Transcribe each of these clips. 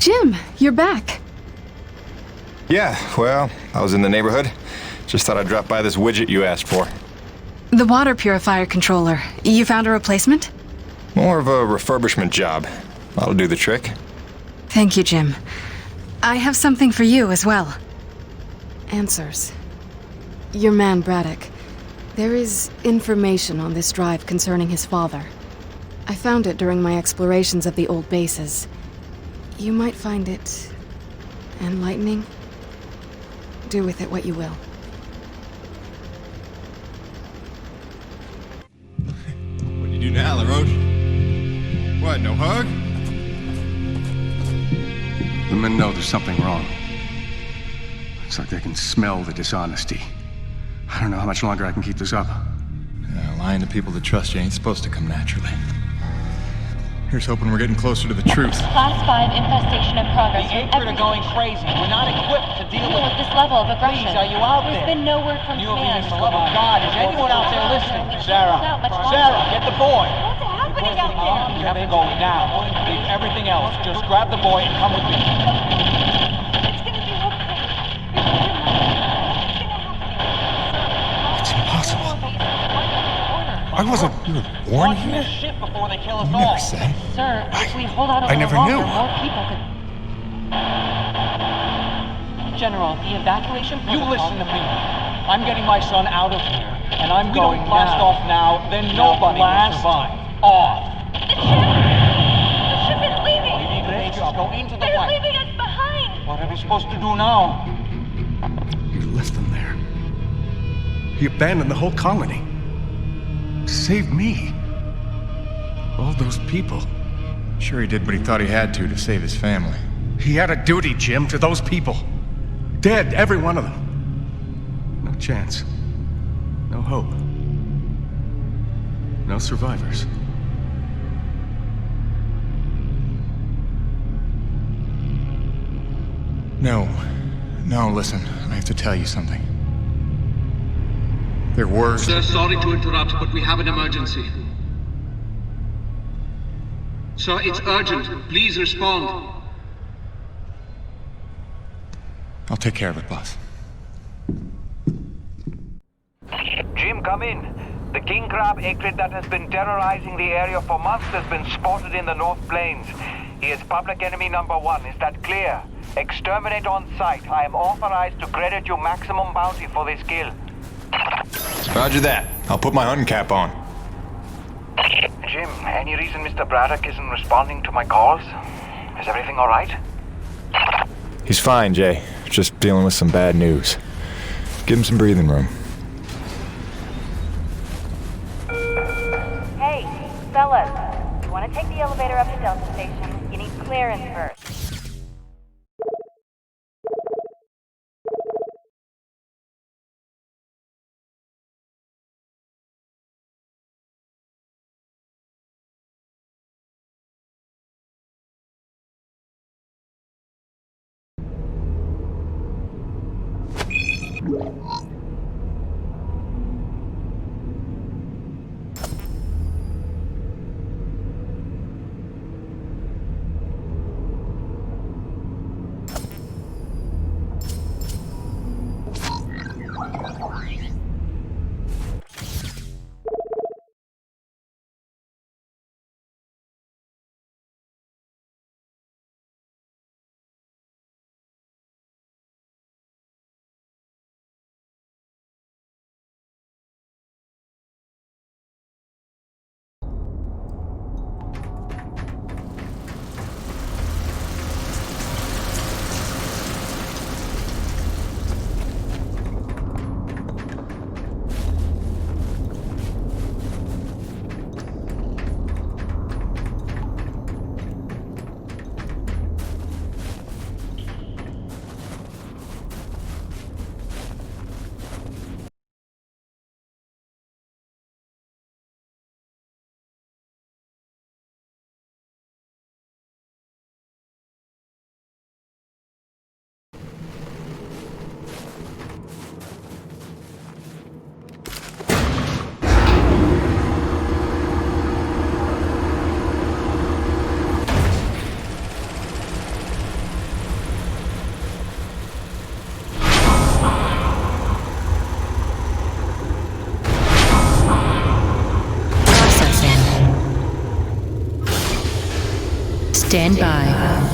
Jim, you're back. Yeah, well, I was in the neighborhood. Just thought I'd drop by this widget you asked for. The water purifier controller. You found a replacement? More of a refurbishment job. That'll do the trick. Thank you, Jim. I have something for you as well. Answers. Your man, Braddock. There is information on this drive concerning his father. I found it during my explorations of the old bases. You might find it enlightening. Do with it what you will. What do you do now, LaRoche? What, no hug? The men know there's something wrong. It's like they can smell the dishonesty. I don't know how much longer I can keep this up. Lying to people that trust you ain't supposed to come naturally. Here's hoping we're getting closer to the truth. Class 5 infestation in progress. The Acrid are going crazy. We're not equipped to deal with this level of aggression. Please, are you out There's there? been no word from You command. for the love of God, is anyone out there listening? Sarah, get the boy. What's happening out there? You have to go now. Leave everything else. Just grab the boy and come with me. It's gonna be okay. It's impossible. I wasn't born Launch here. this ship before they kill us You all. never said. Sir, if we hold out a I little never longer, knew. more people could... General, the evacuation You protocol... listen to me. I'm getting my son out of here, and I'm We going don't blast now. off now. Then nobody will survive. Off. The ship is leaving! Let's go into the They're fight. leaving us behind! What are we supposed to do now? You left them there. He abandoned the whole colony. Saved me. All those people. Sure he did what he thought he had to save his family. He had a duty, Jim, to those people. Dead, every one of them. No chance. No hope. No survivors. No, listen, I have to tell you something. There were... Sir, sorry to interrupt, but we have an emergency. Sir, it's urgent. Please respond. I'll take care of it, boss. Jim, come in. The king crab acrid that has been terrorizing the area for months has been spotted in the North Plains. He is public enemy number 1. Is that clear? Exterminate on sight. I am authorized to credit you maximum bounty for this kill. Roger that. I'll put my hunting cap on. Jim, any reason Mr. Braddock isn't responding to my calls? Is everything all right? He's fine, Jay. Just dealing with some bad news. Give him some breathing room. Hey, fellas, you want to take the elevator up to Delta Station? You need clearance first. Stand by.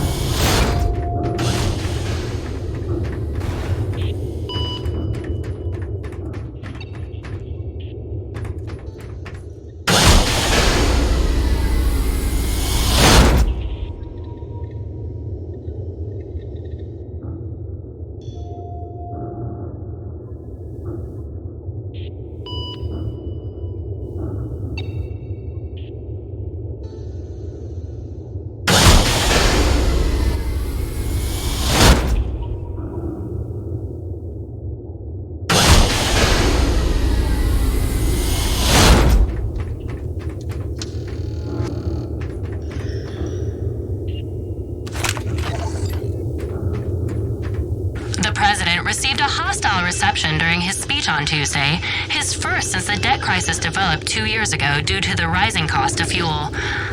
Received a hostile reception during his speech on Tuesday, his first since the debt crisis developed 2 years ago due to the rising cost of fuel.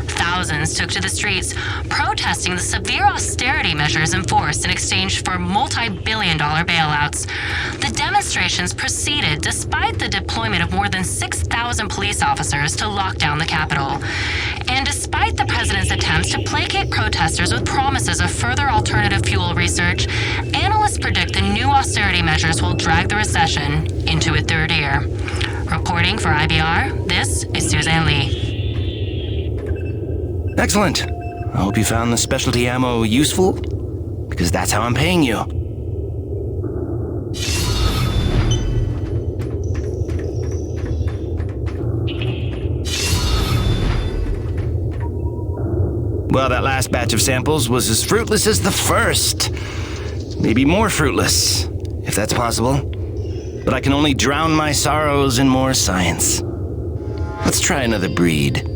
Thousands took to the streets, protesting the severe austerity measures enforced in exchange for multi-billion-dollar bailouts. The demonstrations proceeded despite the deployment of more than 6,000 police officers to lock down the capital. And despite the president's attempts to placate protesters with promises of further alternative fuel research, analysts predict the new austerity measures will drag the recession into a third year. Reporting for IBR, this is Suzanne Lee. Excellent. I hope you found the specialty ammo useful, because that's how I'm paying you. Well, that last batch of samples was as fruitless as the first. Maybe more fruitless, if that's possible. But I can only drown my sorrows in more science. Let's try another breed.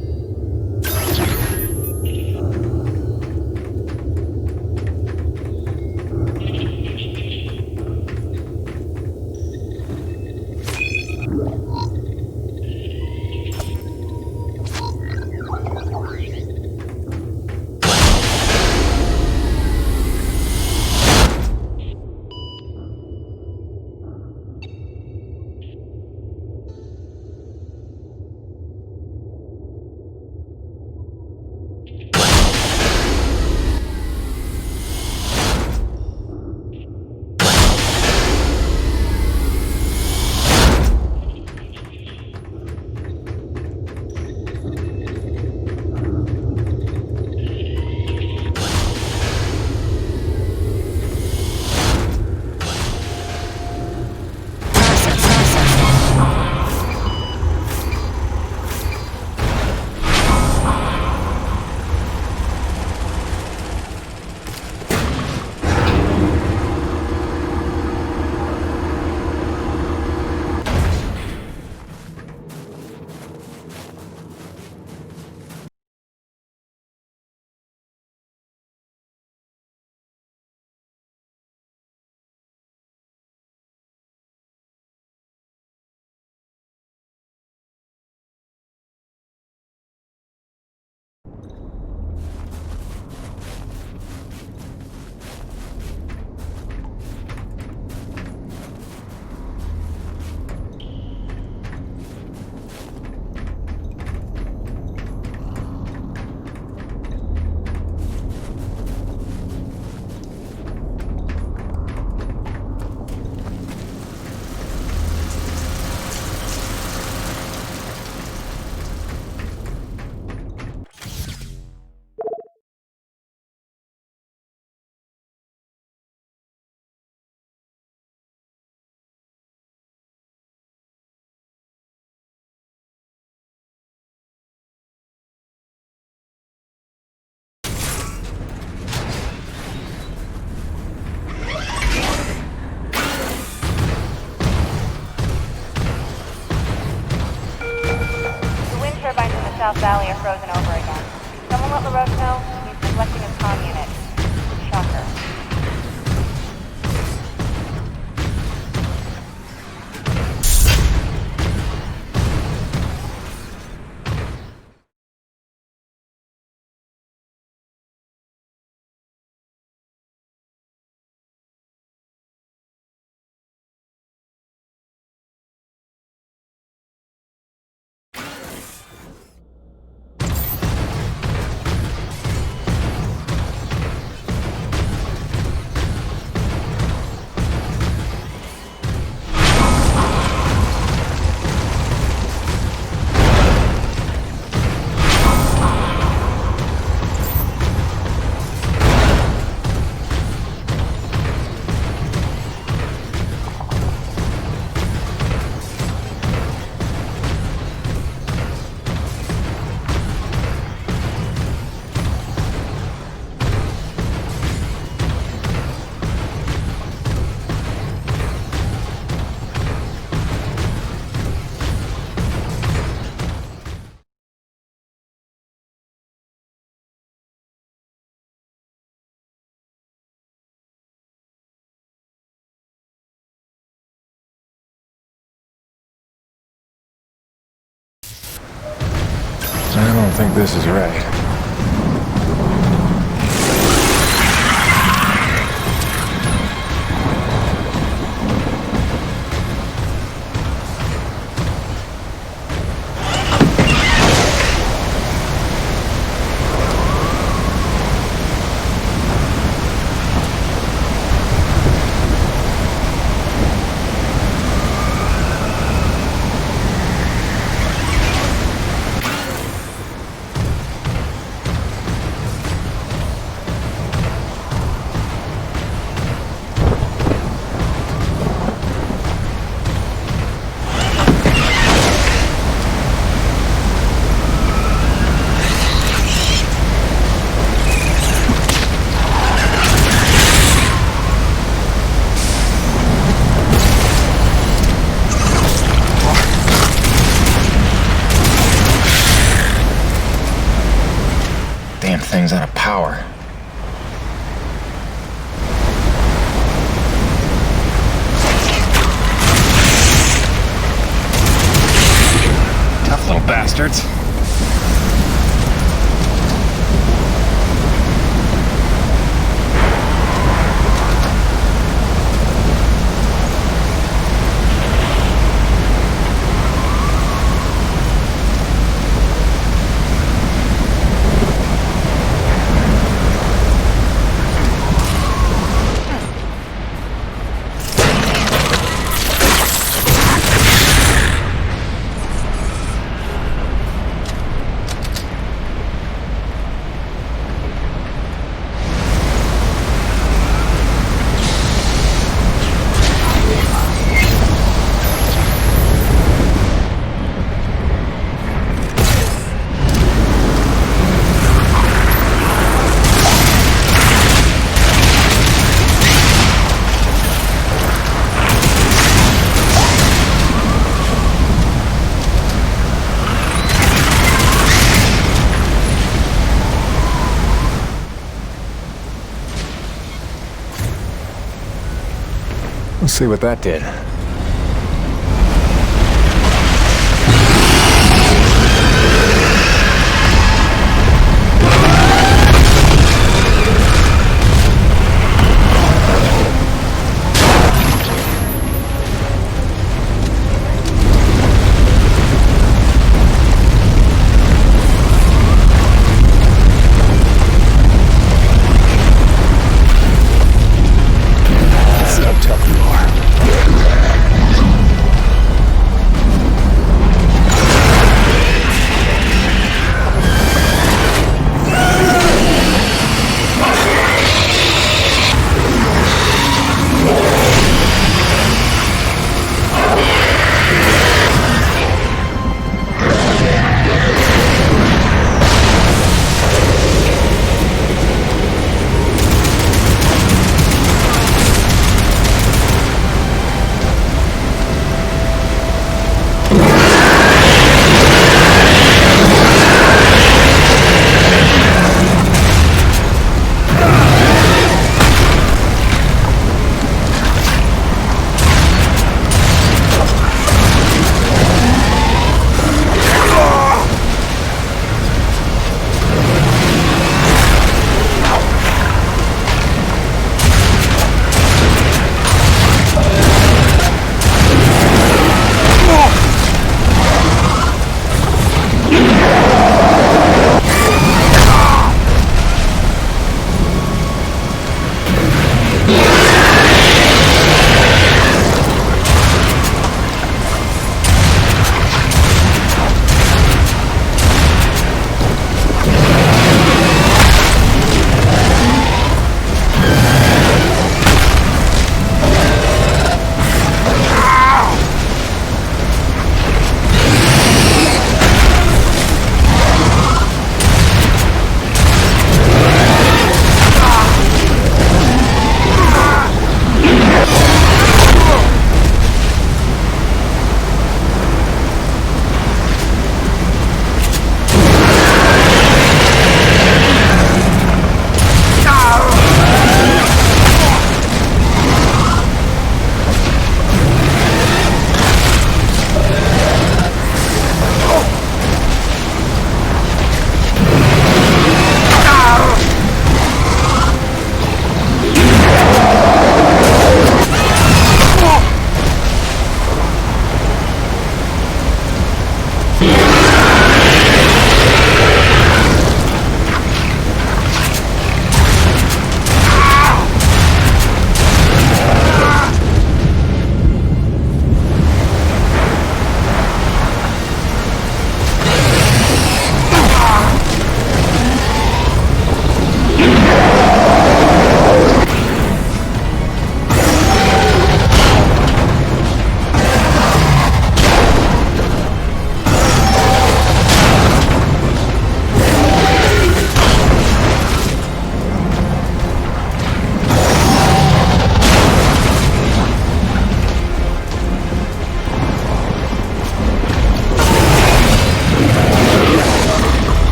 South Valley are frozen over again. Someone let LaRoche know he's neglecting his comm unit. Shocker. I don't think this is right. Thing's out of power. Tough little bastards. Let's see what that did.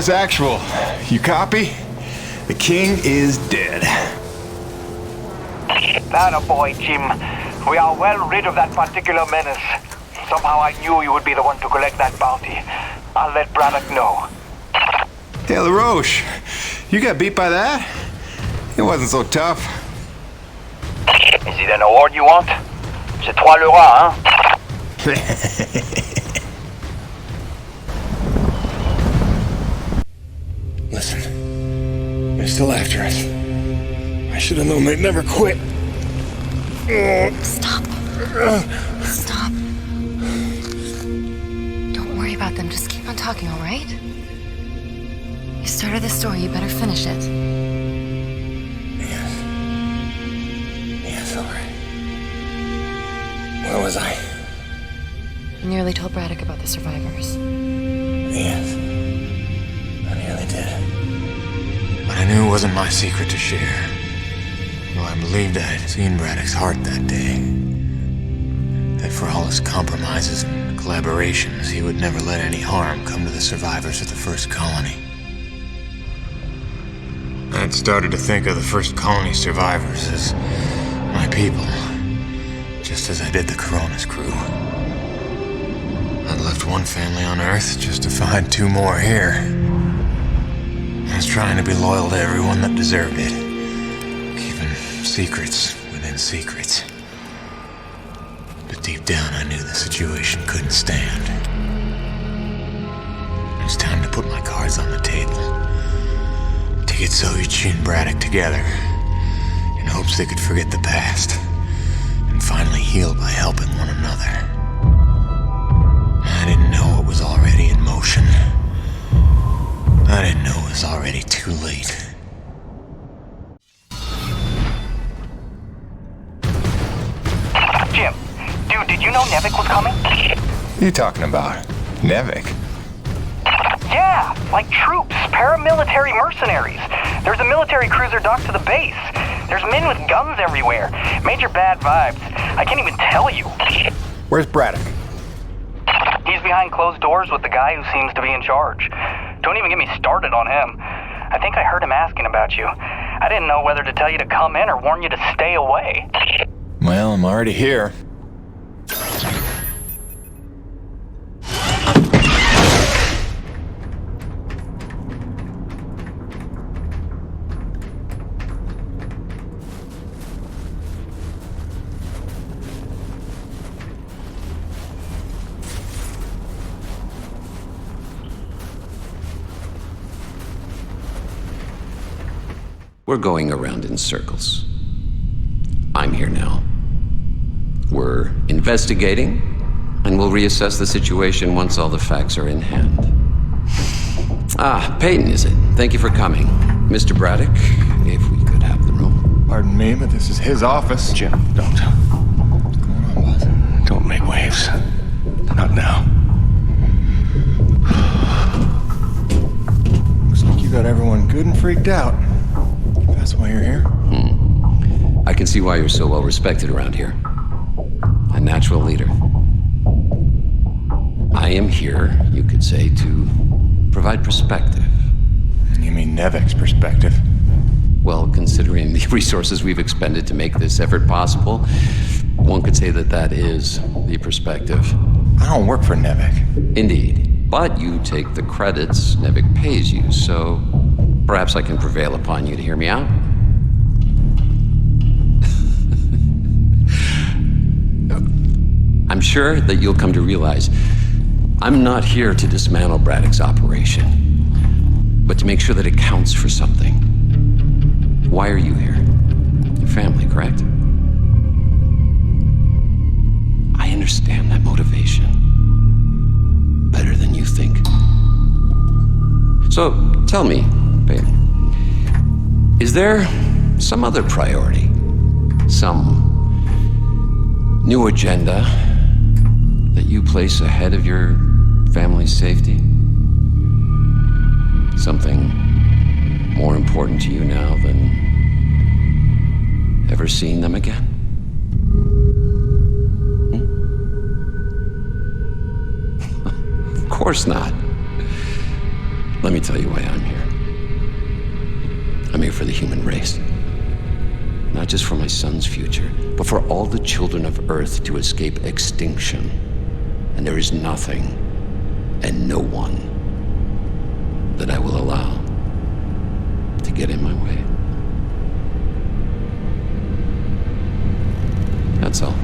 is actual. You copy? The king is dead. Attaboy, Jim. We are well rid of that particular menace. Somehow I knew you would be the one to collect that bounty. I'll let Braddock know. Hey, LaRoche, you got beat by that? It wasn't so tough. Is it an award you want? C'est toi le roi, hein? Listen, they're still after us. I should have known they'd never quit. Stop. Stop. Don't worry about them. Just keep on talking, all right? You started the story. You better finish it. Yes, all right. Where was I? You nearly told Braddock about the survivors. Yes. I nearly did. But I knew it wasn't my secret to share. Well, I believed I had seen Braddock's heart that day. That for all his compromises and collaborations, he would never let any harm come to the survivors of the first colony. I had started to think of the first colony survivors as my people, just as I did the Corona's crew. I'd left one family on Earth just to find two more here. I was trying to be loyal to everyone that deserved it, keeping secrets within secrets. But deep down, I knew the situation couldn't stand. It was time to put my cards on the table. To get Soichi and Braddock together, in hopes they could forget the past, and finally heal by helping one another. I didn't know it was already in motion. I didn't know it was already too late. Jim, dude, did you know Nevik was coming? What are you talking about? Nevik? Yeah, like troops, paramilitary mercenaries. There's a military cruiser docked to the base. There's men with guns everywhere. Major bad vibes. I can't even tell you. Where's Braddock? He's behind closed doors with the guy who seems to be in charge. Don't even get me started on him. I think I heard him asking about you. I didn't know whether to tell you to come in or warn you to stay away. Well, I'm already here. We're going around in circles. I'm here now. We're investigating, and we'll reassess the situation once all the facts are in hand. Ah, Peyton, is it? Thank you for coming. Mr. Braddock, if we could have the room. Pardon me, but this is his office. Jim, don't. What's going on, boss? Don't make waves. Not now. Looks like you got everyone good and freaked out. That's why you're here? I can see why you're so well respected around here. A natural leader. I am here, you could say, to provide perspective. You mean Nevik's perspective? Well, considering the resources we've expended to make this effort possible, one could say that that is the perspective. I don't work for Nevik. Indeed. But you take the credits Nevik pays you, so perhaps I can prevail upon you to hear me out. I'm sure that you'll come to realize I'm not here to dismantle Braddock's operation, but to make sure that it counts for something. Why are you here? Your family, correct? I understand that motivation better than you think. So, tell me, Peyton, is there some other priority? Some new agenda that you place ahead of your family's safety? Something more important to you now than ever seeing them again? Of course not. Let me tell you why I'm here. I'm here for the human race. Not just for my son's future, but for all the children of Earth to escape extinction. And there is nothing and no one that I will allow to get in my way. That's all.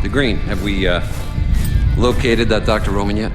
The Green, have we located that Dr. Roman yet?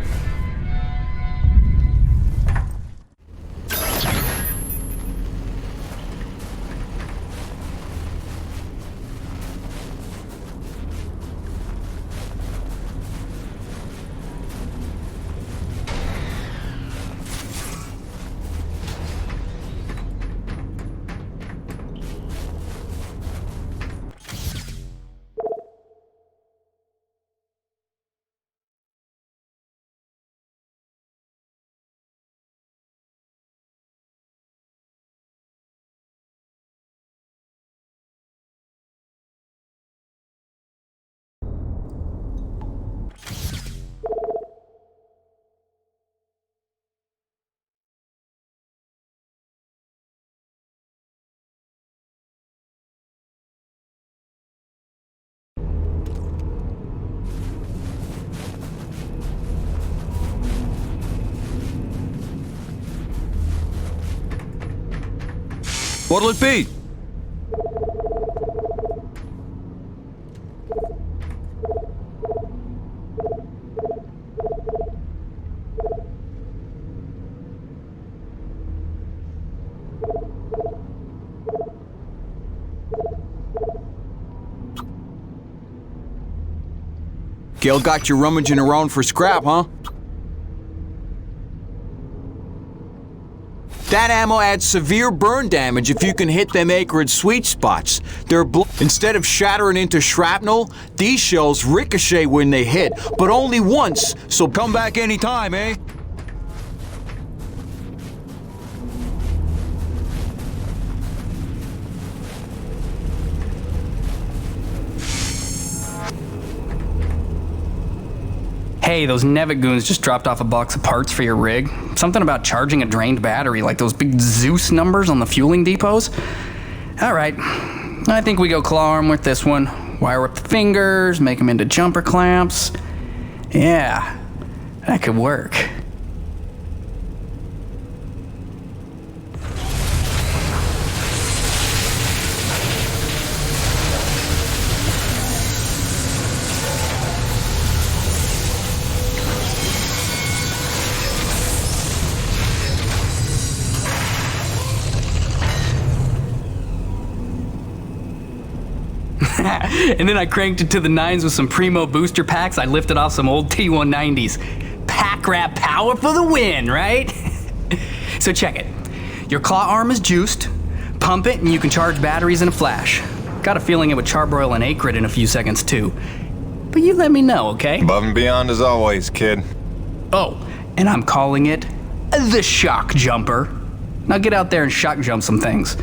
What'll it be? Gil got you rummaging around for scrap, huh? That ammo adds severe burn damage if you can hit them acreage sweet spots. Instead of shattering into shrapnel, these shells ricochet when they hit, but only once, so come back anytime, eh? Hey, those Nevigoons just dropped off a box of parts for your rig. Something about charging a drained battery, like those big Zeus numbers on the fueling depots. Alright, I think we go claw arm with this one. Wire up the fingers, make them into jumper clamps. Yeah, that could work. And then I cranked it to the nines with some Primo booster packs. I lifted off some old T190s. Pack rat power for the win, right? So check it. Your claw arm is juiced. Pump it and you can charge batteries in a flash. Got a feeling it would charbroil an acrid in a few seconds too. But you let me know, okay? Above and beyond as always, kid. Oh, and I'm calling it the shock jumper. Now get out there and shock jump some things.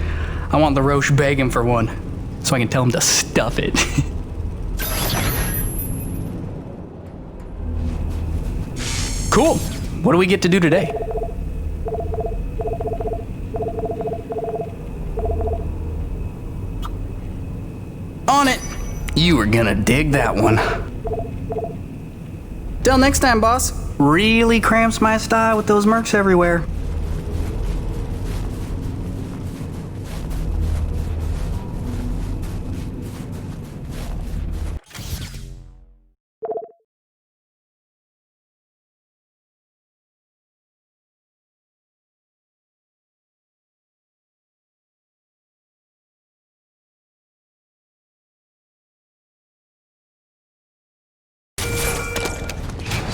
I want the Roche begging for one, so I can tell him to stuff it. Cool. What do we get to do today? On it. You are gonna dig that one. Till next time, boss. Really cramps my style with those mercs everywhere.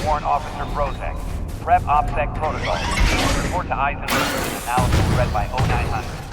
Warrant Officer Brozak. Prep OPSEC protocol. Report to Eisenberg. Analysis read by 0900.